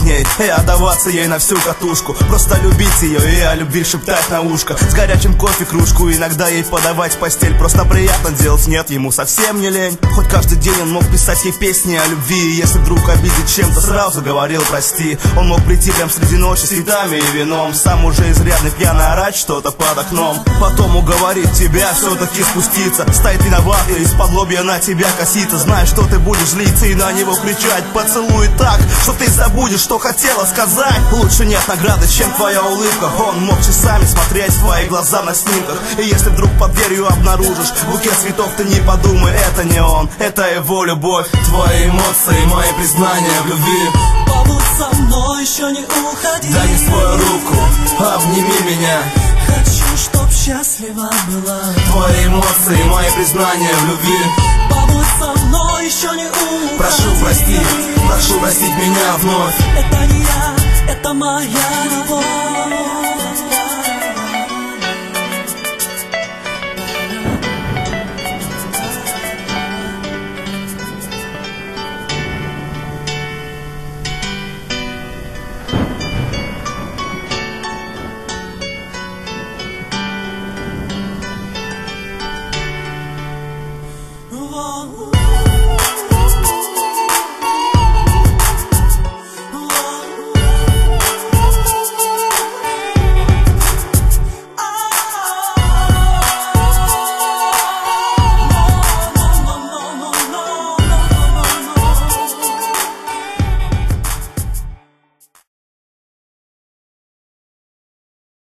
ней и отдаваться ей на всю катушку. Просто любить ее и о любви шептать на ушко. С горячим кофе кружку иногда ей подавать в постель. Просто приятно делать, нет, ему совсем не лень. Хоть каждый день он мог писать ей песни о любви, и если вдруг обидит чем-то, сразу говорил прости. Он мог прийти прям среди ночи с цветами и вином, сам уже изрядный пьяный орать что-то под окном. Потом уговорить тебя все-таки спуститься, стоит виноватый, из-под лобья на тебя косится. Знаешь, что ты будешь злиться и на него кричать. Поцелуй так, что ты забудешь, что хотела сказать. Лучше нет награды, чем твоя улыбка. Он мог часами смотреть в твои глаза на снимках, и если вдруг под дверью обнаружишь букет цветов, ты не подумай, это не он, это его любовь. Твои эмоции, мои признания в любви. Побудь со мной, еще не уходи. Дай мне свою руку, обними меня. Хочу, чтоб счастлива была. Твои эмоции, мои признания в любви. Побудь со мной, еще не уходи. Прошу простить меня вновь. Это не я, это моя любовь.